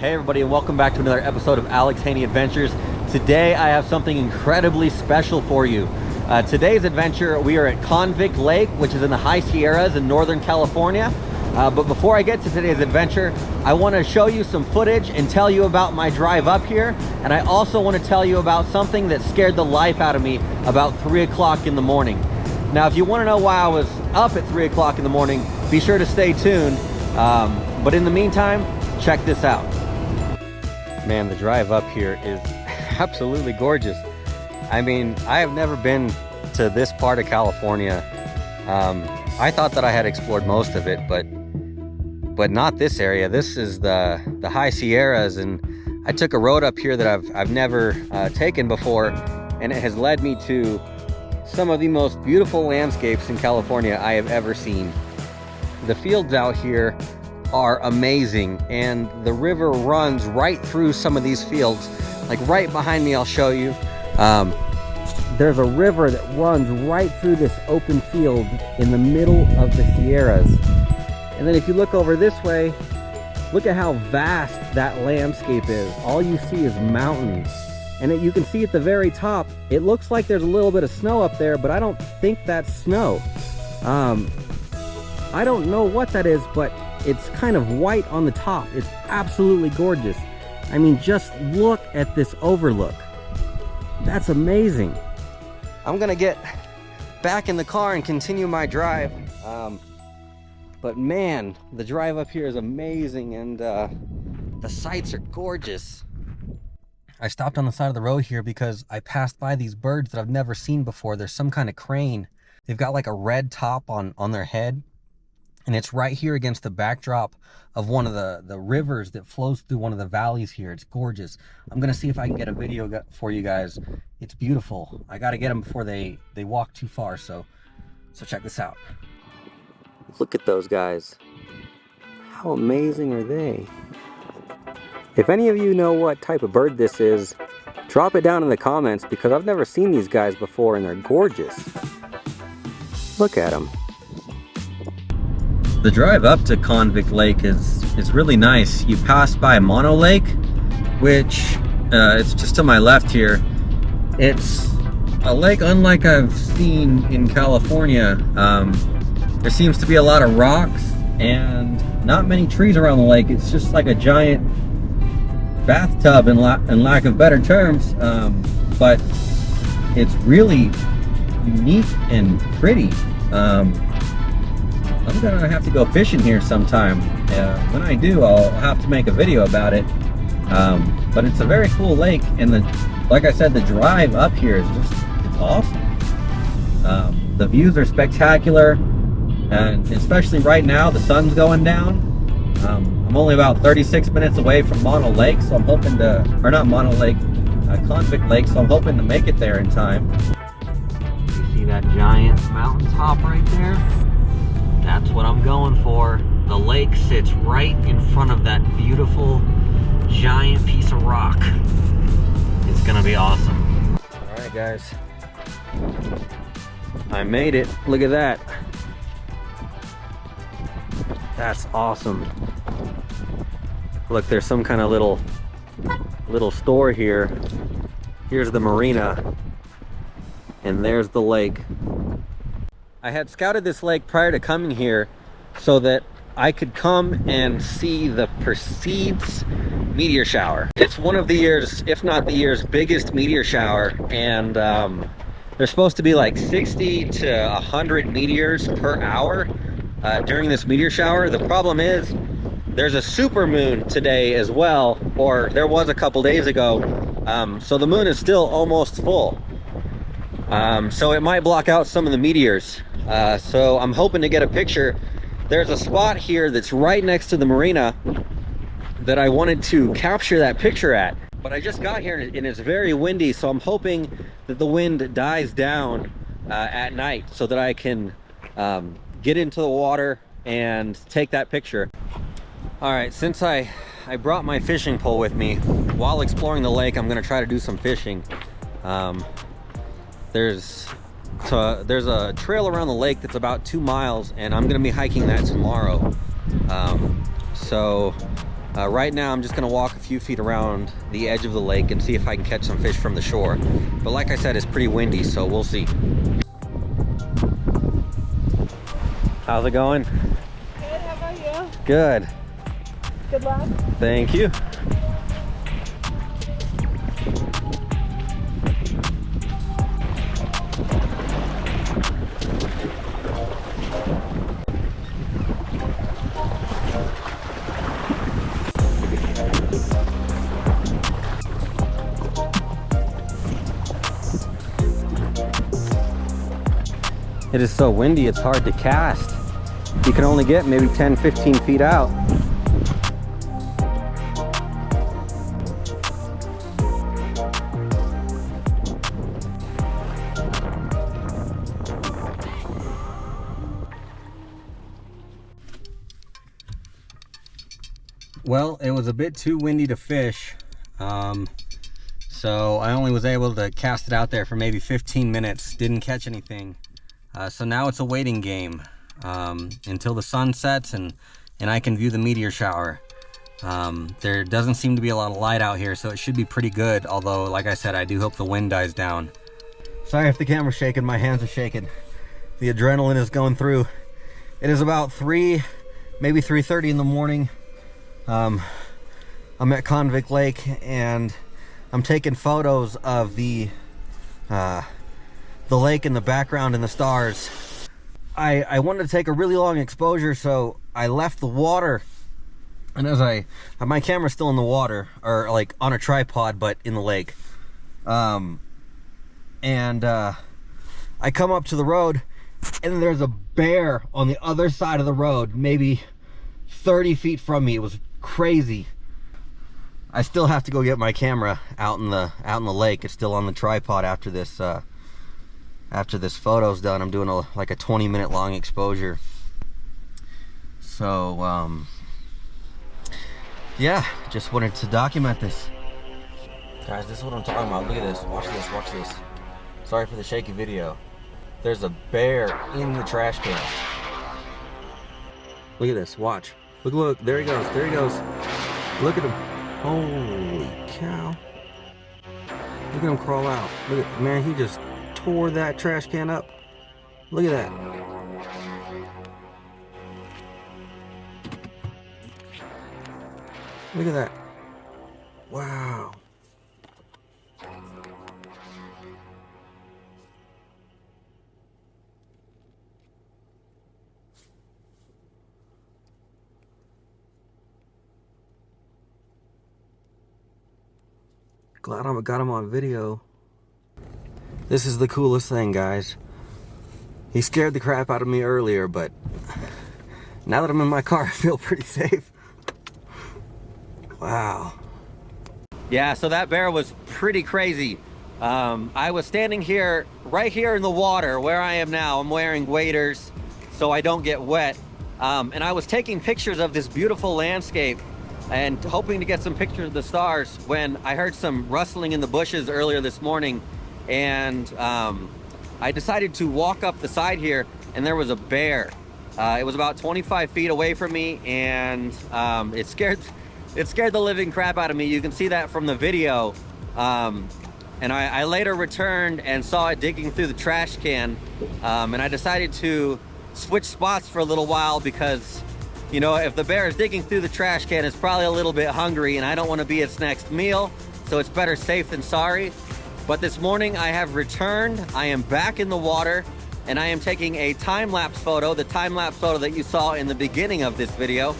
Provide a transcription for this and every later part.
Hey everybody, and welcome back to another episode of Alex Haney Adventures. Today I have something incredibly special for you. Today's adventure, we are at Convict Lake, which is in the high Sierras in Northern California. But before I get to today's adventure, I want to show you some footage and tell you about my drive up here. And I also want to tell you about something that scared the life out of me about 3 o'clock in the morning. Now, if you want to know why I was up at 3 o'clock in the morning, be sure to stay tuned. But in the meantime, check this out. Man, the drive up here is absolutely gorgeous. I mean, I have never been to this part of California. I thought that I had explored most of it, but not this area. This is the high Sierras, and I took a road up here that I've never taken before, and it has led me to some of the most beautiful landscapes in California I have ever seen. The fields out here are amazing, and the river runs right through some of these fields. Like right behind me, I'll show you. There's a river that runs right through this open field in the middle of the Sierras. And then if you look over this way, look at how vast that landscape is. All you see is mountains. And you can see at the very top, it looks like there's a little bit of snow up there, but I don't think that's snow. I don't know what that is, but it's kind of white on the top. It's absolutely gorgeous. I mean, just look at this overlook. That's amazing. I'm gonna get back in the car and continue my drive. But man, the drive up here is amazing, and the sights are gorgeous. I stopped on the side of the road here because I passed by these birds that I've never seen before. There's some kind of crane. They've got like a red top on their head. And it's right here against the backdrop of one of the rivers that flows through one of the valleys here. It's gorgeous. I'm going to see if I can get a video for you guys. It's beautiful. I got to get them before they walk too far. So check this out. Look at those guys. How amazing are they? If any of you know what type of bird this is, drop it down in the comments, because I've never seen these guys before and they're gorgeous. Look at them. The drive up to Convict Lake is really nice. You pass by Mammoth Lake, which it's just to my left here. It's a lake unlike I've seen in California. There seems to be a lot of rocks and not many trees around the lake. It's just like a giant bathtub in lack of better terms, but it's really unique and pretty. I'm gonna have to go fishing here sometime. When I do, I'll have to make a video about it. But it's a very cool lake, and like I said, the drive up here is it's awesome. The views are spectacular, and especially right now, the sun's going down. I'm only about 36 minutes away from Mammoth Lake, so I'm hoping to, or not Mammoth Lake, Convict Lake, so I'm hoping to make it there in time. You see that giant mountaintop right there? That's what I'm going for. The lake sits right in front of that beautiful giant piece of rock. It's gonna be awesome. All right, guys. I made it. Look at that. That's awesome. Look, there's some kind of little store here. Here's the marina, and there's the lake. I had scouted this lake prior to coming here so that I could come and see the Perseids Meteor Shower. It's one of the year's, if not the year's, biggest meteor shower, and there's supposed to be like 60 to 100 meteors per hour during this meteor shower. The problem is there's a super moon today as well, or there was a couple days ago, so the moon is still almost full. So it might block out some of the meteors. So I'm hoping to get a picture. There's a spot here that's right next to the marina that I wanted to capture that picture at. But I just got here and it's very windy, so I'm hoping that the wind dies down at night so that I can get into the water and take that picture. All right, since I brought my fishing pole with me, while exploring the lake, I'm gonna try to do some fishing. There's a trail around the lake that's about 2 miles, and I'm gonna be hiking that tomorrow. So Right now I'm just gonna walk a few feet around the edge of the lake and see if I can catch some fish from the shore. But like I said, it's pretty windy, so we'll see. How's it going? Good, how about you? Good. Good luck. Thank you. It is so windy, it's hard to cast. You can only get maybe 10, 15 feet out. Well, it was a bit too windy to fish, so I only was able to cast it out there for maybe 15 minutes, didn't catch anything. So now it's a waiting game until the sun sets and I can view the meteor shower. There doesn't seem to be a lot of light out here, so it should be pretty good, although like I said, I do hope the wind dies down. Sorry if the camera's shaking, my hands are shaking. The adrenaline is going through. It is about 3, maybe 3:30 in the morning. I'm at Convict Lake and I'm taking photos of the lake in the background and the stars. I wanted to take a really long exposure, so I left the water, and as my camera's still in the water, or like on a tripod but in the lake, and I come up to the road and there's a bear on the other side of the road, maybe 30 feet from me. It was crazy. I still have to go get my camera out in the lake. It's still on the tripod after this photo's done. I'm doing like a 20-minute long exposure. So yeah, just wanted to document this. Guys, this is what I'm talking about. Look at this. Watch this. Watch this. Sorry for the shaky video. There's a bear in the trash can. Look at this. Watch. Look, look. There he goes. There he goes. Look at him. Holy cow. Look at him crawl out. Look at, man, he just tore that trash can up. Look at that. Look at that. Wow. Glad I got him on video. This is the coolest thing, guys. He scared the crap out of me earlier, but now that I'm in my car, I feel pretty safe. Wow. Yeah, so that bear was pretty crazy. I was standing here, right here in the water where I am now. I'm wearing waders so I don't get wet. And I was taking pictures of this beautiful landscape and hoping to get some pictures of the stars when I heard some rustling in the bushes earlier this morning. And I decided to walk up the side here, and there was a bear. It was about 25 feet away from me, and it scared the living crap out of me. You can see that from the video. And I later returned and saw it digging through the trash can, and I decided to switch spots for a little while because, you know, if the bear is digging through the trash can, it's probably a little bit hungry, and I don't want to be its next meal, so it's better safe than sorry. But this morning I have returned. I am back in the water, and I am taking a time-lapse photo, the time-lapse photo that you saw in the beginning of this video.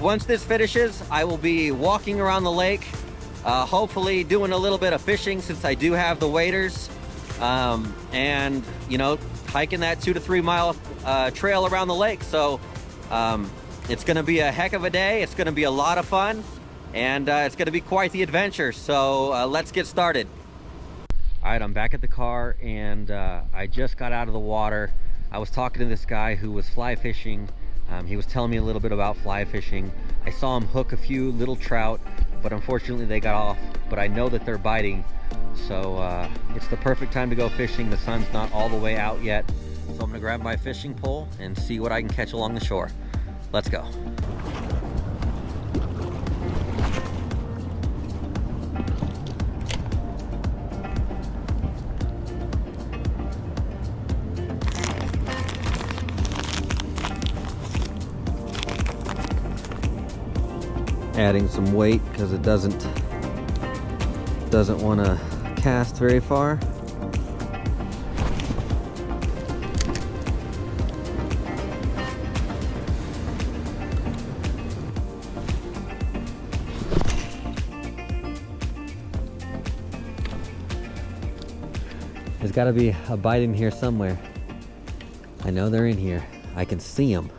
Once this finishes, I will be walking around the lake, hopefully doing a little bit of fishing since I do have the waders, and, you know, hiking that 2 to 3 mile trail around the lake. So it's going to be a heck of a day. It's going to be a lot of fun, and it's going to be quite the adventure. So let's get started. All right, I'm back at the car, and I just got out of the water. I was talking to this guy who was fly fishing. He was telling me a little bit about fly fishing. I saw him hook a few little trout, but unfortunately they got off. But I know that they're biting, so it's the perfect time to go fishing. The sun's not all the way out yet, so I'm gonna grab my fishing pole and see what I can catch along the shore. Let's go. Adding some weight because it doesn't want to cast very far. There's got to be a bite in here somewhere. I know they're in here. I can see them.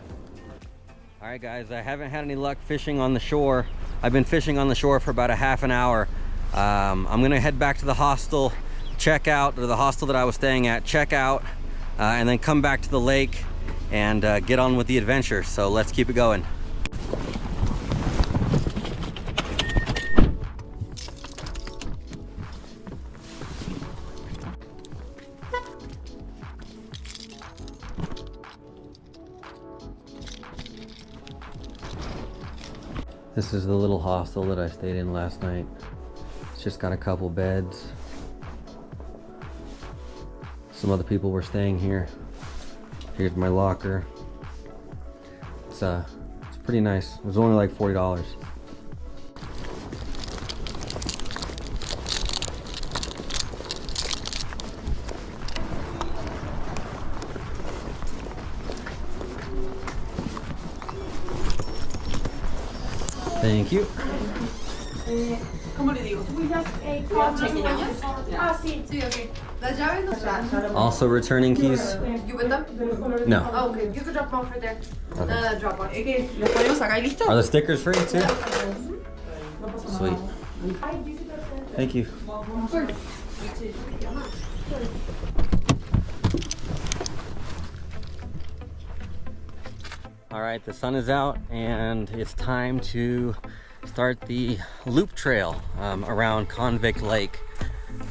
All right, guys, I haven't had any luck fishing on the shore. I've been fishing on the shore for about a half an hour. I'm gonna head back to the hostel, check out, or the hostel that I was staying at, check out, and then come back to the lake and get on with the adventure. So let's keep it going. This is the little hostel that I stayed in last night. It's just got a couple beds. Some other people were staying here. Here's my locker. It's pretty nice. It was only like $40. Thank you. ¿Cómo le digo? Ah, sí, sí, ok. Las llaves no. Also returning keys? You with them? No. Oh, okay. You can drop them off right there. Okay. Drop off. Okay. ¿Los ponemos acá y listo? Are the stickers free too? Sweet. Thank you. All right, the sun is out and it's time to start the loop trail around Convict Lake.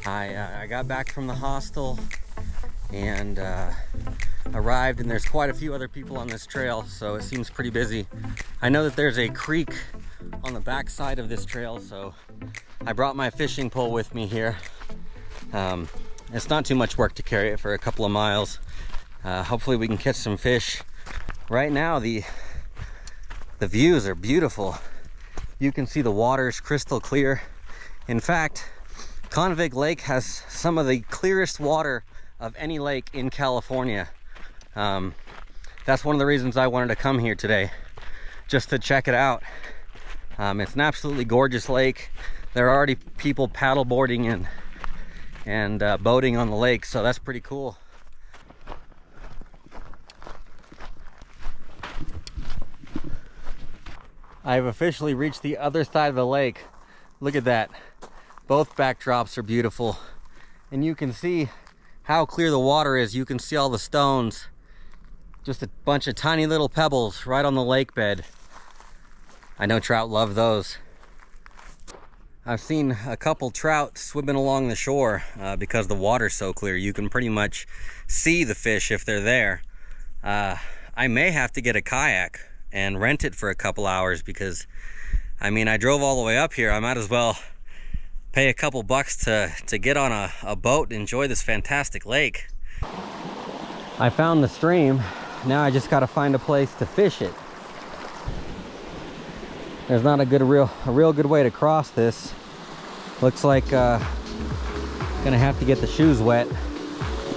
I got back from the hostel and arrived, and there's quite a few other people on this trail, so it seems pretty busy. I know that there's a creek on the back side of this trail, so I brought my fishing pole with me here. It's not too much work to carry it for a couple of miles. Hopefully we can catch some fish. Right now the views are beautiful. You can see the water's crystal clear. In fact, Convict Lake has some of the clearest water of any lake in California. That's one of the reasons I wanted to come here today, just to check it out. It's an absolutely gorgeous lake. There are already people paddleboarding and boating on the lake, so that's pretty cool. I've officially reached the other side of the lake. Look at that. Both backdrops are beautiful. And you can see how clear the water is. You can see all the stones. Just a bunch of tiny little pebbles right on the lake bed. I know trout love those. I've seen a couple trout swimming along the shore because the water's so clear. You can pretty much see the fish if they're there. I may have to get a kayak and rent it for a couple hours because, I mean, I drove all the way up here. I might as well pay a couple bucks to get on a boat and enjoy this fantastic lake. I found the stream. Now I just gotta find a place to fish it. There's not a real good way to cross this. Looks like gonna have to get the shoes wet.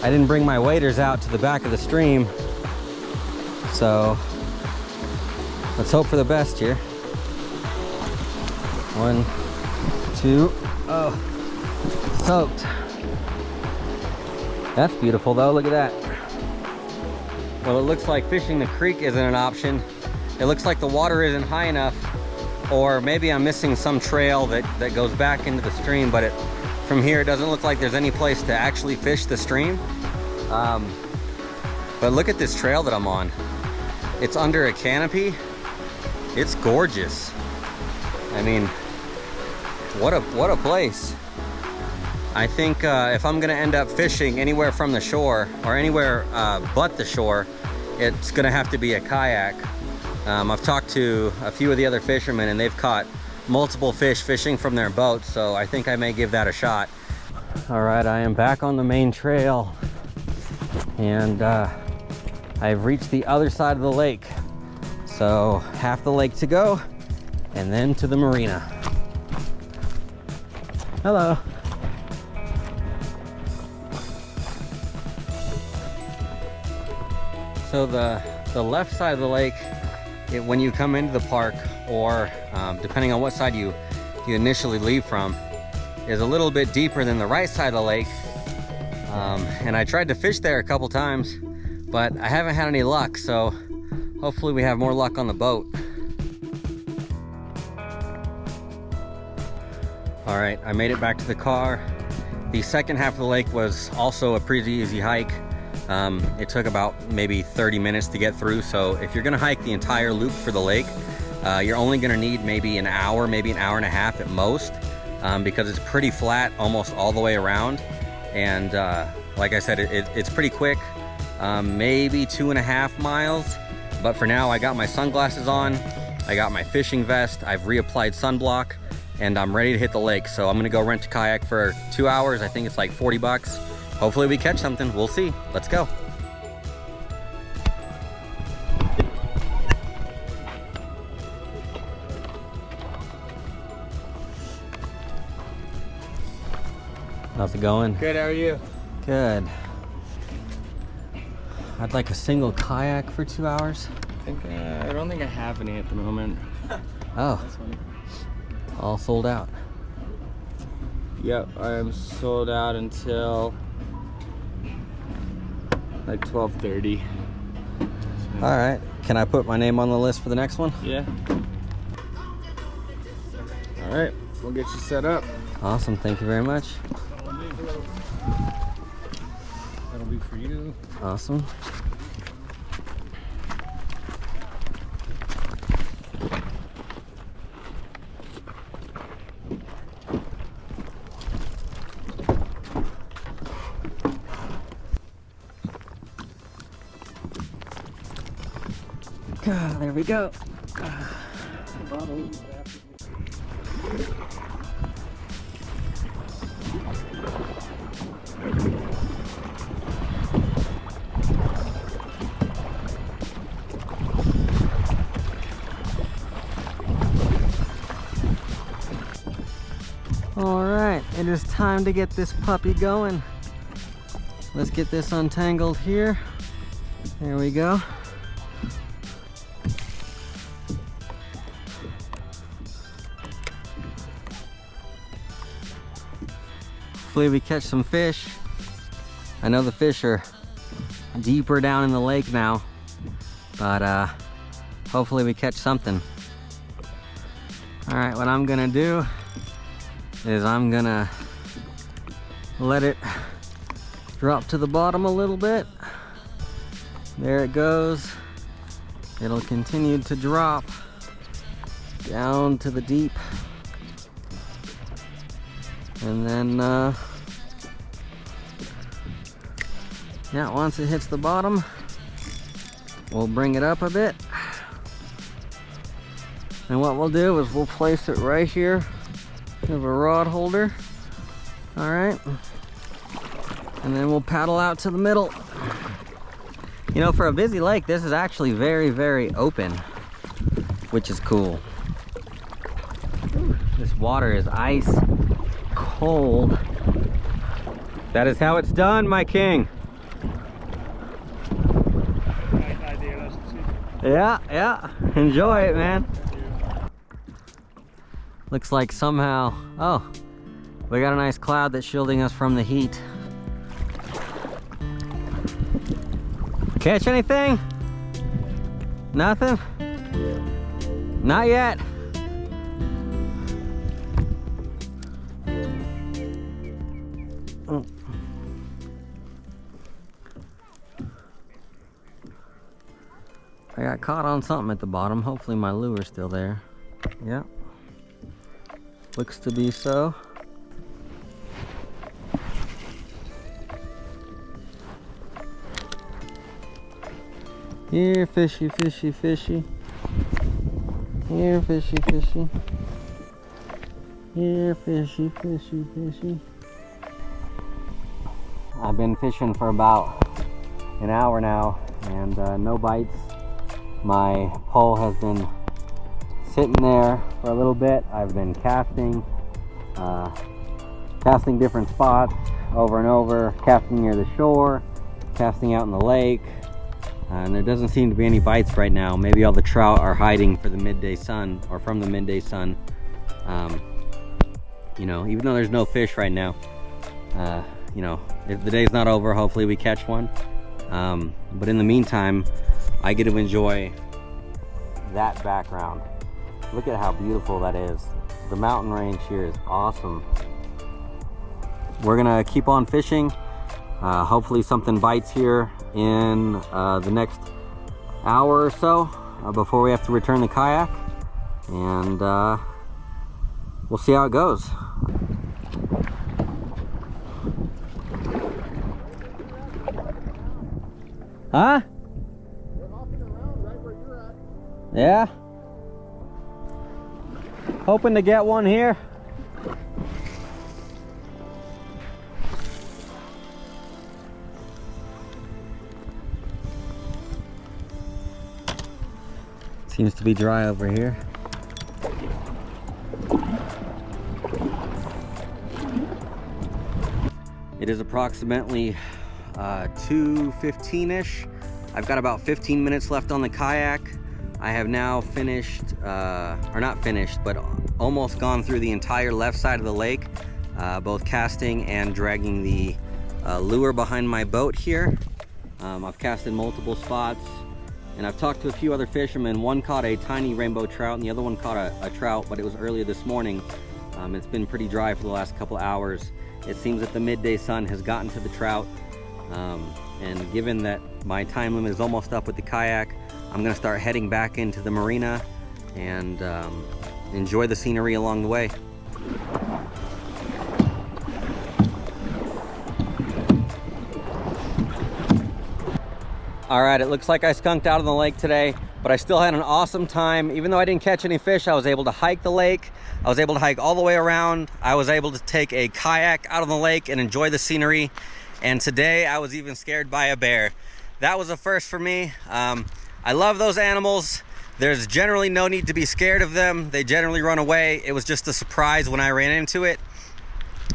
I didn't bring my waders out to the back of the stream, so let's hope for the best here. 1, 2, oh, soaked. That's beautiful though, look at that. Well, it looks like fishing the creek isn't an option. It looks like the water isn't high enough, or maybe I'm missing some trail that goes back into the stream, but from here it doesn't look like there's any place to actually fish the stream. But look at this trail that I'm on. It's under a canopy. It's gorgeous. I mean, what a place. I think if I'm gonna end up fishing anywhere from the shore or anywhere but the shore, it's gonna have to be a kayak. I've talked to a few of the other fishermen and they've caught multiple fish fishing from their boats, so I think I may give that a shot. All right, I am back on the main trail and I've reached the other side of the lake. So half the lake to go and then to the marina. Hello. So the left side of the lake, when you come into the park, or depending on what side you initially leave from, is a little bit deeper than the right side of the lake. And I tried to fish there a couple times, but I haven't had any luck, so hopefully we have more luck on the boat. All right, I made it back to the car. The second half of the lake was also a pretty easy hike. It took about maybe 30 minutes to get through, so if you're gonna hike the entire loop for the lake, you're only gonna need maybe an hour, maybe an hour and a half at most, because it's pretty flat almost all the way around. And like I said, it's pretty quick, maybe 2.5 miles. But for now, I got my sunglasses on, I got my fishing vest, I've reapplied sunblock, and I'm ready to hit the lake. So I'm gonna go rent a kayak for 2 hours. I think it's like 40 bucks. Hopefully we catch something, we'll see. Let's go. How's it going? Good, how are you? Good. I'd like a single kayak for 2 hours. I don't think I have any at the moment. Oh, all sold out. Yep, I am sold out until like 12:30. All right, can I put my name on the list for the next one? Yeah. All right, we'll get you set up. Awesome, thank you very much. That'll be for you. Awesome. There we go. All right, it is time to get this puppy going. Let's get this untangled here. There we go. Hopefully we catch some fish. I know the fish are deeper down in the lake now, but hopefully we catch something. All right, what I'm gonna do is I'm gonna let it drop to the bottom a little bit. There it goes. It'll continue to drop down to the deep. And then, yeah, once it hits the bottom, we'll bring it up a bit. And what we'll do is we'll place it right here. We have a rod holder. All right. And then we'll paddle out to the middle. You know, for a busy lake, this is actually very, very open, which is cool. This water is ice cold. That is how it's done, my king. Nice idea, Yeah. Enjoy it, man. Looks like somehow, oh, we got a nice cloud that's shielding us from the heat. Catch anything? Nothing? Not yet. I got caught on something at the bottom. Hopefully my lure's still there. Yep. Looks to be so. Here, fishy, fishy, fishy. Here, fishy, fishy. Here, fishy, fishy, fishy. I've been fishing for about an hour now and no bites. My pole has been sitting there for a little bit. I've been casting, casting different spots over and over, casting near the shore, casting out in the lake, and there doesn't seem to be any bites right now. Maybe all the trout are hiding for the midday sun, or from the midday sun. You know, even though there's no fish right now, you know, if the day's not over, hopefully we catch one. But in the meantime, I get to enjoy that background. Look at how beautiful that is. The mountain range here is awesome. We're gonna keep on fishing. Hopefully something bites here in the next hour or so before we have to return the kayak, and we'll see how it goes. Huh? We're hopping around right where you're at. Yeah. Hoping to get one here. Seems to be dry over here. It is approximately 2:15-ish. I've got about 15 minutes left on the kayak. I have now finished, or not finished, but almost gone through the entire left side of the lake, both casting and dragging the lure behind my boat here. I've casted multiple spots, and I've talked to a few other fishermen. One caught a tiny rainbow trout, and the other one caught a trout, but it was earlier this morning. It's been pretty dry for the last couple hours. It seems that the midday sun has gotten to the trout, and given that my time limit is almost up with the kayak, I'm gonna start heading back into the marina and enjoy the scenery along the way. All right, it looks like I skunked out on the lake today, but I still had an awesome time. Even though I didn't catch any fish, I was able to hike the lake. I was able to hike all the way around. I was able to take a kayak out on the lake and enjoy the scenery. And today I was even scared by a bear. That was a first for me. I love those animals. There's generally no need to be scared of them. They generally run away. It was just a surprise when I ran into it.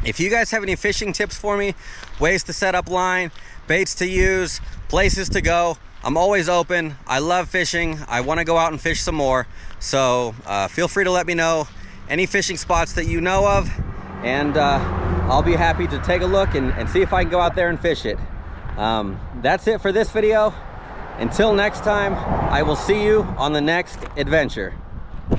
If you guys have any fishing tips for me, ways to set up line, baits to use, places to go, I'm always open. I love fishing. I want to go out and fish some more. So feel free to let me know any fishing spots that you know of, and I'll be happy to take a look and see if I can go out there and fish it. That's it for this video. Until next time, I will see you on the next adventure.